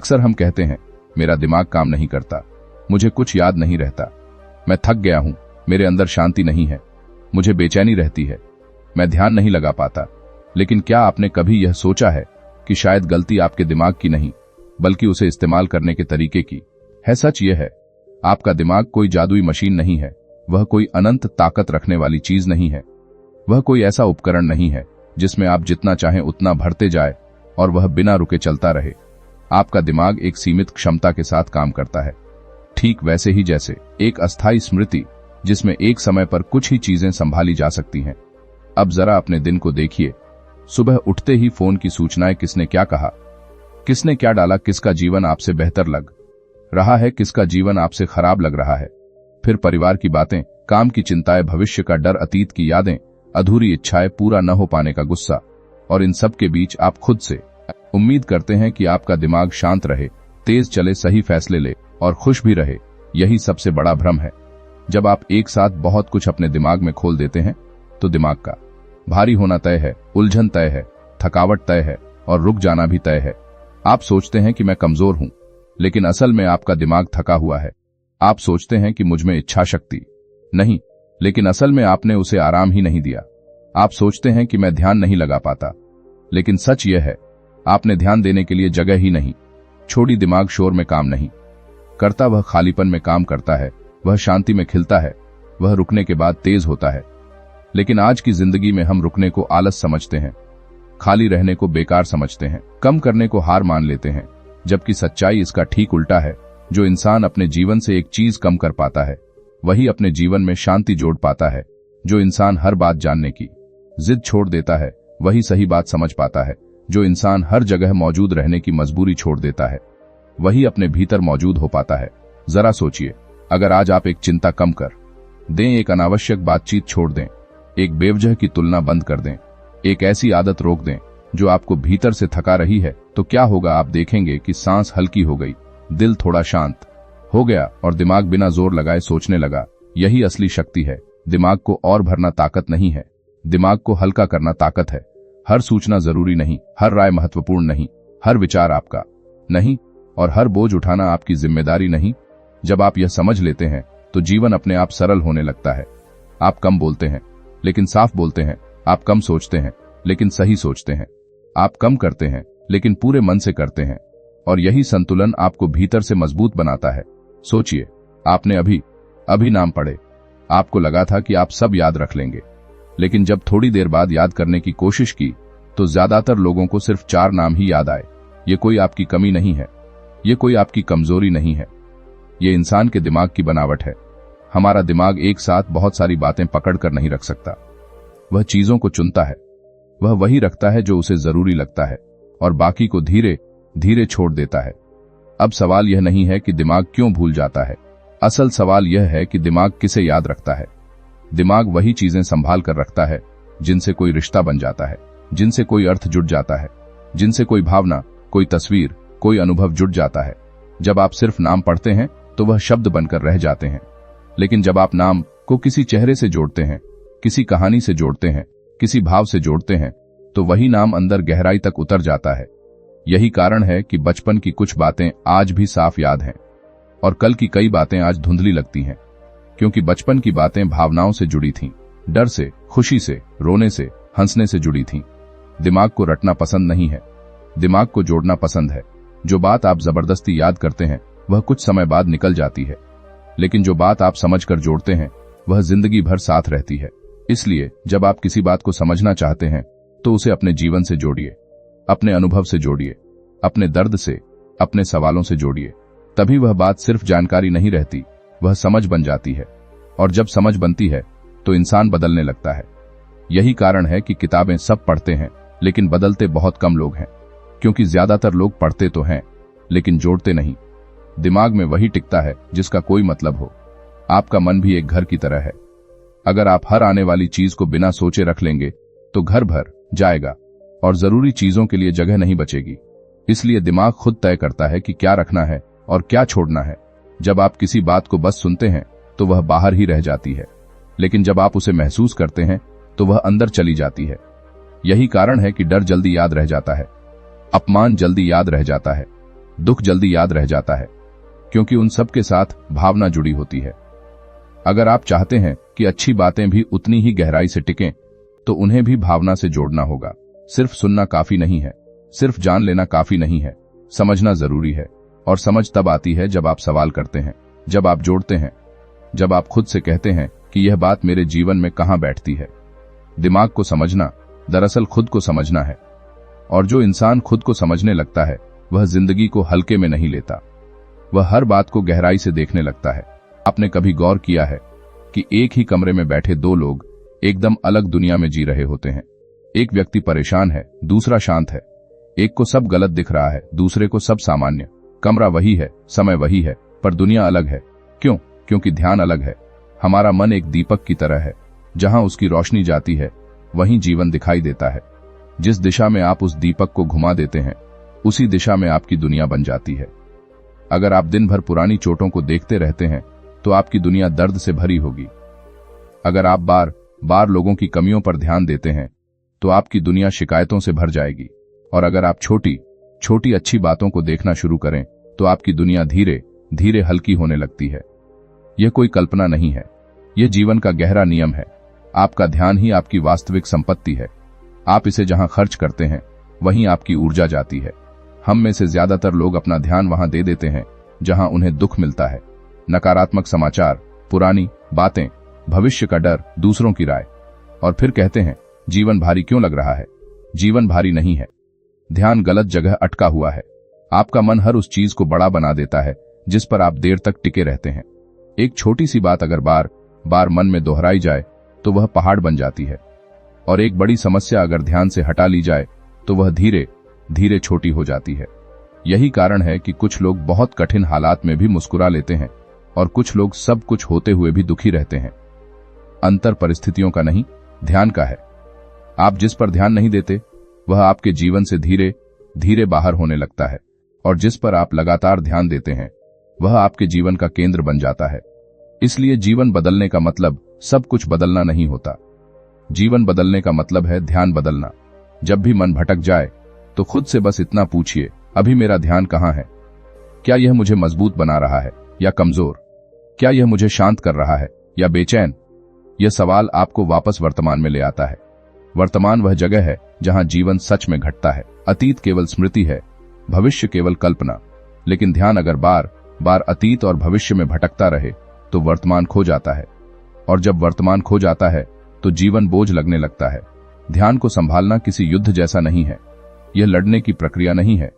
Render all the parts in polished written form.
अक्सर हम कहते हैं, मेरा दिमाग काम नहीं करता, मुझे कुछ याद नहीं रहता, मैं थक गया हूं, मेरे अंदर शांति नहीं है, मुझे बेचैनी रहती है, मैं ध्यान नहीं लगा पाता। लेकिन क्या आपने कभी यह सोचा है कि शायद गलती आपके दिमाग की नहीं, बल्कि उसे इस्तेमाल करने के तरीके की है? सच यह है, आपका दिमाग कोई जादुई मशीन नहीं है, वह कोई अनंत ताकत रखने वाली चीज नहीं है, वह कोई ऐसा उपकरण नहीं है जिसमें आप जितना चाहें उतना भरते जाए और वह बिना रुके चलता रहे। आपका दिमाग एक सीमित क्षमता के साथ काम करता है, ठीक वैसे ही जैसे एक अस्थायी स्मृति जिसमें एक समय पर कुछ ही चीजें संभाली जा सकती हैं। अब जरा अपने दिन को देखिए, सुबह उठते ही फोन की सूचनाएं, किसने क्या कहा, किसने क्या डाला, किसका जीवन आपसे बेहतर लग रहा है, किसका जीवन आपसे खराब लग रहा है। फिर परिवार की बातें, काम की चिंताएं, भविष्य का डर, अतीत की यादें, अधूरी इच्छाएं, पूरा न हो पाने का गुस्सा। और इन सब के बीच आप खुद से उम्मीद करते हैं कि आपका दिमाग शांत रहे, तेज चले, सही फैसले ले और खुश भी रहे। यही सबसे बड़ा भ्रम है। जब आप एक साथ बहुत कुछ अपने दिमाग में खोल देते हैं तो दिमाग का भारी होना तय है, उलझन तय है, थकावट तय है और रुक जाना भी तय है। आप सोचते हैं कि मैं कमजोर हूं, लेकिन असल में आपका दिमाग थका हुआ है। आप सोचते हैं कि मुझ में इच्छा शक्ति नहीं, लेकिन असल में आपने उसे आराम ही नहीं दिया। आप सोचते हैं कि मैं ध्यान नहीं लगा पाता, लेकिन सच यह है, आपने ध्यान देने के लिए जगह ही नहीं छोड़ी। दिमाग शोर में काम नहीं करता, वह खालीपन में काम करता है, वह शांति में खिलता है, वह रुकने के बाद तेज होता है। लेकिन आज की जिंदगी में हम रुकने को आलस समझते हैं, खाली रहने को बेकार समझते हैं, कम करने को हार मान लेते हैं, जबकि सच्चाई इसका ठीक उल्टा है। जो इंसान अपने जीवन से एक चीज कम कर पाता है, वही अपने जीवन में शांति जोड़ पाता है। जो इंसान हर बात जानने की जिद छोड़ देता है, वही सही बात समझ पाता है। जो इंसान हर जगह मौजूद रहने की मजबूरी छोड़ देता है, वही अपने भीतर मौजूद हो पाता है। जरा सोचिए, अगर आज आप एक चिंता कम कर दें, एक अनावश्यक बातचीत छोड़ दें, एक बेवजह की तुलना बंद कर दें, एक ऐसी आदत रोक दें जो आपको भीतर से थका रही है, तो क्या होगा? आप देखेंगे कि सांस हल्की हो गई, दिल थोड़ा शांत हो गया और दिमाग बिना जोर लगाए सोचने लगा। यही असली शक्ति है। दिमाग को और भरना ताकत नहीं है, दिमाग को हल्का करना ताकत है। हर सूचना जरूरी नहीं, हर राय महत्वपूर्ण नहीं, हर विचार आपका नहीं और हर बोझ उठाना आपकी जिम्मेदारी नहीं। जब आप यह समझ लेते हैं तो जीवन अपने आप सरल होने लगता है। आप कम बोलते हैं लेकिन साफ बोलते हैं, आप कम सोचते हैं लेकिन सही सोचते हैं, आप कम करते हैं लेकिन पूरे मन से करते हैं, और यही संतुलन आपको भीतर से मजबूत बनाता है। सोचिए, आपने अभी नाम पढ़े, आपको लगा था कि आप सब याद रख लेंगे, लेकिन जब थोड़ी देर बाद याद करने की कोशिश की तो ज्यादातर लोगों को सिर्फ 4 नाम ही याद आए। ये कोई आपकी कमी नहीं है, ये कोई आपकी कमजोरी नहीं है, ये इंसान के दिमाग की बनावट है। हमारा दिमाग एक साथ बहुत सारी बातें पकड़ कर नहीं रख सकता, वह चीजों को चुनता है। वह वही रखता है जो उसे जरूरी लगता है और बाकी को धीरे धीरे छोड़ देता है। अब सवाल यह नहीं है कि दिमाग क्यों भूल जाता है, असल सवाल यह है कि दिमाग किसे याद रखता है। दिमाग वही चीजें संभाल कर रखता है जिनसे कोई रिश्ता बन जाता है, जिनसे कोई अर्थ जुड़ जाता है, जिनसे कोई भावना, कोई तस्वीर, कोई अनुभव जुड़ जाता है। जब आप सिर्फ नाम पढ़ते हैं तो वह शब्द बनकर रह जाते हैं, लेकिन जब आप नाम को किसी चेहरे से जोड़ते हैं, किसी कहानी से जोड़ते हैं, किसी भाव से जोड़ते हैं, तो वही नाम अंदर गहराई तक उतर जाता है। यही कारण है कि बचपन की कुछ बातें आज भी साफ याद हैं और कल की कई बातें आज धुंधली लगती हैं, क्योंकि बचपन की बातें भावनाओं से जुड़ी थीं, डर से, खुशी से, रोने से, हंसने से जुड़ी थीं। दिमाग को रटना पसंद नहीं है, दिमाग को जोड़ना पसंद है। जो बात आप जबरदस्ती याद करते हैं वह कुछ समय बाद निकल जाती है, लेकिन जो बात आप समझकर जोड़ते हैं वह जिंदगी भर साथ रहती है। इसलिए जब आप किसी बात को समझना चाहते हैं तो उसे अपने जीवन से जोड़िए, अपने अनुभव से जोड़िए, अपने दर्द से, अपने सवालों से जोड़िए। तभी वह बात सिर्फ जानकारी नहीं रहती, वह समझ बन जाती है, और जब समझ बनती है तो इंसान बदलने लगता है। यही कारण है कि किताबें सब पढ़ते हैं लेकिन बदलते बहुत कम लोग हैं, क्योंकि ज्यादातर लोग पढ़ते तो हैं लेकिन जोड़ते नहीं। दिमाग में वही टिकता है जिसका कोई मतलब हो। आपका मन भी एक घर की तरह है। अगर आप हर आने वाली चीज को बिना सोचे रख लेंगे तो घर भर जाएगा और जरूरी चीजों के लिए जगह नहीं बचेगी। इसलिए दिमाग खुद तय करता है कि क्या रखना है और क्या छोड़ना है। जब आप किसी बात को बस सुनते हैं तो वह बाहर ही रह जाती है, लेकिन जब आप उसे महसूस करते हैं तो वह अंदर चली जाती है। यही कारण है कि डर जल्दी याद रह जाता है, अपमान जल्दी याद रह जाता है, दुख जल्दी याद रह जाता है, क्योंकि उन सब के साथ भावना जुड़ी होती है। अगर आप चाहते हैं कि अच्छी बातें भी उतनी ही गहराई से टिकें, तो उन्हें भी भावना से जोड़ना होगा। सिर्फ सुनना काफी नहीं है, सिर्फ जान लेना काफी नहीं है, समझना जरूरी है। और समझ तब आती है जब आप सवाल करते हैं, जब आप जोड़ते हैं, जब आप खुद से कहते हैं कि यह बात मेरे जीवन में कहां बैठती है। दिमाग को समझना दरअसल खुद को समझना है, और जो इंसान खुद को समझने लगता है वह जिंदगी को हल्के में नहीं लेता, वह हर बात को गहराई से देखने लगता है। आपने कभी गौर किया है कि एक ही कमरे में बैठे दो लोग एकदम अलग दुनिया में जी रहे होते हैं। एक व्यक्ति परेशान है, दूसरा शांत है। एक को सब गलत दिख रहा है, दूसरे को सब सामान्य। कमरा वही है, समय वही है, पर दुनिया अलग है। क्यों? क्योंकि ध्यान अलग है। हमारा मन एक दीपक की तरह है, जहां उसकी रोशनी जाती है वहीं जीवन दिखाई देता है। जिस दिशा में आप उस दीपक को घुमा देते हैं, उसी दिशा में आपकी दुनिया बन जाती है। अगर आप दिन भर पुरानी चोटों को देखते रहते हैं तो आपकी दुनिया दर्द से भरी होगी। अगर आप बार बार लोगों की कमियों पर ध्यान देते हैं तो आपकी दुनिया शिकायतों से भर जाएगी। और अगर आप छोटी छोटी अच्छी बातों को देखना शुरू करें तो आपकी दुनिया धीरे धीरे हल्की होने लगती है। यह कोई कल्पना नहीं है, यह जीवन का गहरा नियम है। आपका ध्यान ही आपकी वास्तविक संपत्ति है। आप इसे जहां खर्च करते हैं वहीं आपकी ऊर्जा जाती है। हम में से ज्यादातर लोग अपना ध्यान वहां दे देते हैं जहां उन्हें दुख मिलता है। नकारात्मक समाचार, पुरानी बातें, भविष्य का डर, दूसरों की राय, और फिर कहते हैं जीवन भारी क्यों लग रहा है। जीवन भारी नहीं है, ध्यान गलत जगह अटका हुआ है। आपका मन हर उस चीज को बड़ा बना देता है जिस पर आप देर तक टिके रहते हैं। एक छोटी सी बात अगर बार बार मन में दोहराई जाए तो वह पहाड़ बन जाती है, और एक बड़ी समस्या अगर ध्यान से हटा ली जाए तो वह धीरे धीरे छोटी हो जाती है। यही कारण है कि कुछ लोग बहुत कठिन हालात में भी मुस्कुरा लेते हैं और कुछ लोग सब कुछ होते हुए भी दुखी रहते हैं। अंतर परिस्थितियों का नहीं, ध्यान का है। आप जिस पर ध्यान नहीं देते वह आपके जीवन से धीरे धीरे बाहर होने लगता है, और जिस पर आप लगातार ध्यान देते हैं वह आपके जीवन का केंद्र बन जाता है। इसलिए जीवन बदलने का मतलब सब कुछ बदलना नहीं होता। जीवन बदलने का मतलब है ध्यान बदलना। जब भी मन भटक जाए तो खुद से बस इतना पूछिए, अभी मेरा ध्यान कहाँ है? क्या यह मुझे मजबूत बना रहा है या कमजोर? क्या यह मुझे शांत कर रहा है या बेचैन? यह सवाल आपको वापस वर्तमान में ले आता है। वर्तमान वह जगह है जहां जीवन सच में घटता है। अतीत केवल स्मृति है, भविष्य केवल कल्पना। लेकिन ध्यान अगर बार बार अतीत और भविष्य में भटकता रहे तो वर्तमान खो जाता है, और जब वर्तमान खो जाता है तो जीवन बोझ लगने लगता है। ध्यान को संभालना किसी युद्ध जैसा नहीं है। यह लड़ने की प्रक्रिया नहीं है,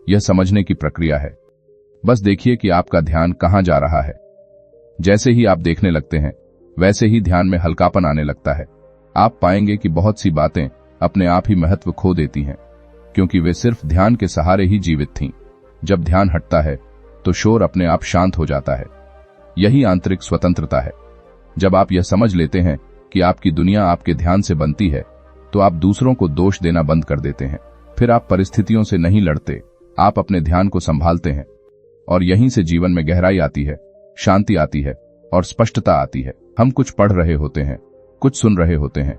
यह समझने की प्रक्रिया है। बस देखिए कि आपका ध्यान कहां जा रहा है। जैसे ही आप देखने लगते हैं वैसे ही ध्यान में हल्कापन आने लगता है। आप पाएंगे कि बहुत सी बातें अपने आप ही महत्व खो देती हैं, क्योंकि वे सिर्फ ध्यान के सहारे ही जीवित थीं। जब ध्यान हटता है तो शोर अपने आप शांत हो जाता है। यही आंतरिक स्वतंत्रता है। जब आप यह समझ लेते हैं कि आपकी दुनिया आपके ध्यान से बनती है तो आप दूसरों को दोष देना बंद कर देते हैं। फिर आप परिस्थितियों से नहीं लड़ते, आप अपने ध्यान को संभालते हैं, और यहीं से जीवन में गहराई आती है, शांति आती है और स्पष्टता आती है। हम कुछ पढ़ रहे होते हैं, कुछ सुन रहे होते हैं,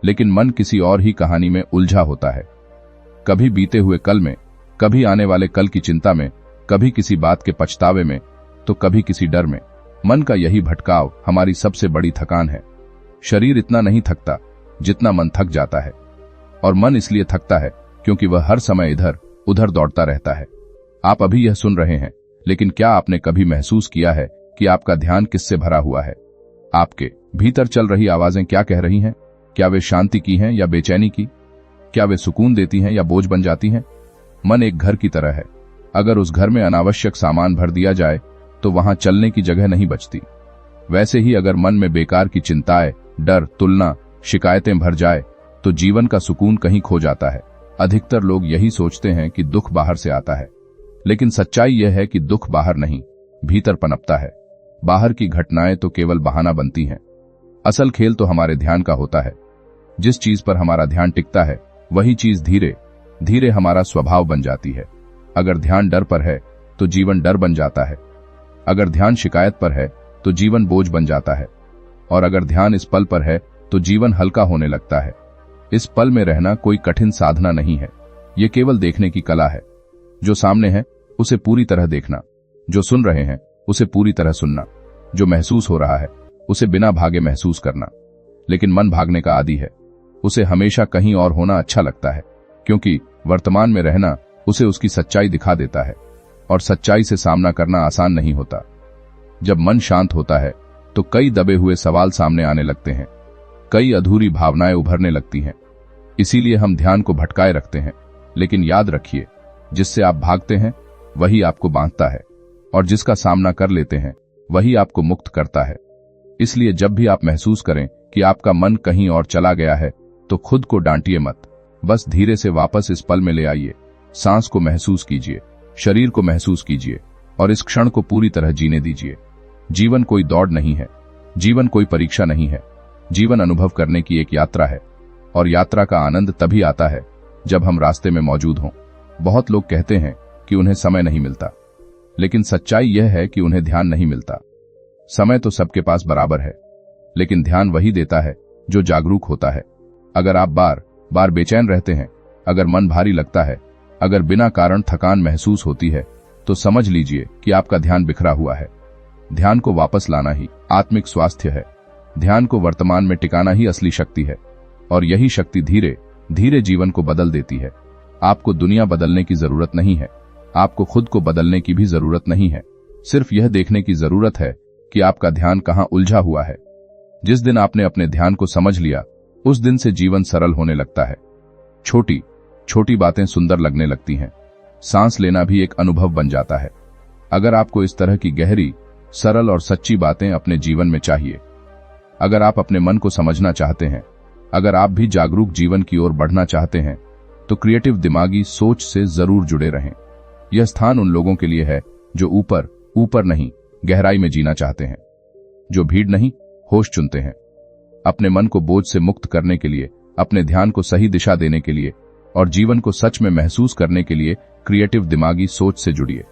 लेकिन मन किसी और ही कहानी में उलझा होता है। कभी बीते हुए कल में, कभी आने वाले कल की चिंता में, कभी किसी बात के पछतावे में, तो कभी किसी डर में। मन का यही भटकाव हमारी सबसे बड़ी थकान है। शरीर इतना नहीं थकता जितना मन थक जाता है, और मन इसलिए थकता है क्योंकि वह हर समय इधर उधर दौड़ता रहता है। आप अभी यह सुन रहे हैं, लेकिन क्या आपने कभी महसूस किया है कि आपका ध्यान किससे भरा हुआ है? आपके भीतर चल रही आवाजें क्या कह रही हैं? क्या वे शांति की हैं या बेचैनी की? क्या वे सुकून देती हैं या बोझ बन जाती हैं? मन एक घर की तरह है। अगर उस घर में अनावश्यक सामान भर दिया जाए तो वहां चलने की जगह नहीं बचती। वैसे ही अगर मन में बेकार की चिंताएं, डर, तुलना, शिकायतें भर जाए तो जीवन का सुकून कहीं खो जाता है। अधिकतर लोग यही सोचते हैं कि दुख बाहर से आता है, लेकिन सच्चाई यह है कि दुख बाहर नहीं, भीतर पनपता है। बाहर की घटनाएं तो केवल बहाना बनती हैं। असल खेल तो हमारे ध्यान का होता है। जिस चीज पर हमारा ध्यान टिकता है वही चीज धीरे धीरे हमारा स्वभाव बन जाती है। अगर ध्यान डर पर है तो जीवन डर बन जाता है। अगर ध्यान शिकायत पर है तो जीवन बोझ बन जाता है, और अगर ध्यान इस पल पर है तो जीवन हल्का होने लगता है। इस पल में रहना कोई कठिन साधना नहीं है, ये केवल देखने की कला है। जो सामने है उसे पूरी तरह देखना। जो सुन रहे हैं उसे पूरी तरह सुनना। जो महसूस हो रहा है उसे बिना भागे महसूस करना। लेकिन मन भागने का आदी है। उसे हमेशा कहीं और होना अच्छा लगता है, क्योंकि वर्तमान में रहना उसे उसकी सच्चाई दिखा देता है, और सच्चाई से सामना करना आसान नहीं होता। जब मन शांत होता है तो कई दबे हुए सवाल सामने आने लगते हैं, कई अधूरी भावनाएं उभरने लगती हैं। इसीलिए हम ध्यान को भटकाए रखते हैं। लेकिन याद रखिए, जिससे आप भागते हैं वही आपको बांधता है, और जिसका सामना कर लेते हैं वही आपको मुक्त करता है। इसलिए जब भी आप महसूस करें कि आपका मन कहीं और चला गया है तो खुद को डांटिए मत। बस धीरे से वापस इस पल में ले आइए। सांस को महसूस कीजिए, शरीर को महसूस कीजिए, और इस क्षण को पूरी तरह जीने दीजिए। जीवन कोई दौड़ नहीं है, जीवन कोई परीक्षा नहीं है। जीवन अनुभव करने की एक यात्रा है, और यात्रा का आनंद तभी आता है जब हम रास्ते में मौजूद हों। बहुत लोग कहते हैं कि उन्हें समय नहीं मिलता, लेकिन सच्चाई यह है कि उन्हें ध्यान नहीं मिलता। समय तो सबके पास बराबर है, लेकिन ध्यान वही देता है जो जागरूक होता है। अगर आप बार बार बेचैन रहते हैं, अगर मन भारी लगता है, अगर बिना कारण थकान महसूस होती है, तो समझ लीजिए कि आपका ध्यान बिखरा हुआ है। ध्यान को वापस लाना ही आत्मिक स्वास्थ्य है। ध्यान को वर्तमान में टिकाना ही असली शक्ति है, और यही शक्ति धीरे धीरे जीवन को बदल देती है। आपको दुनिया बदलने की जरूरत नहीं है, आपको खुद को बदलने की भी जरूरत नहीं है। सिर्फ यह देखने की जरूरत है कि आपका ध्यान कहां उलझा हुआ है। जिस दिन आपने अपने ध्यान को समझ लिया, उस दिन से जीवन सरल होने लगता है। छोटी छोटी बातें सुंदर लगने लगती हैं। सांस लेना भी एक अनुभव बन जाता है। अगर आपको इस तरह की गहरी, सरल और सच्ची बातें अपने जीवन में चाहिए, अगर आप अपने मन को समझना चाहते हैं, अगर आप भी जागरूक जीवन की ओर बढ़ना चाहते हैं, तो क्रिएटिव दिमागी सोच से जरूर जुड़े रहें। यह स्थान उन लोगों के लिए है जो ऊपर ऊपर नहीं, गहराई में जीना चाहते हैं, जो भीड़ नहीं, होश चुनते हैं। अपने मन को बोझ से मुक्त करने के लिए, अपने ध्यान को सही दिशा देने के लिए, और जीवन को सच में महसूस करने के लिए क्रिएटिव दिमागी सोच से जुड़िए।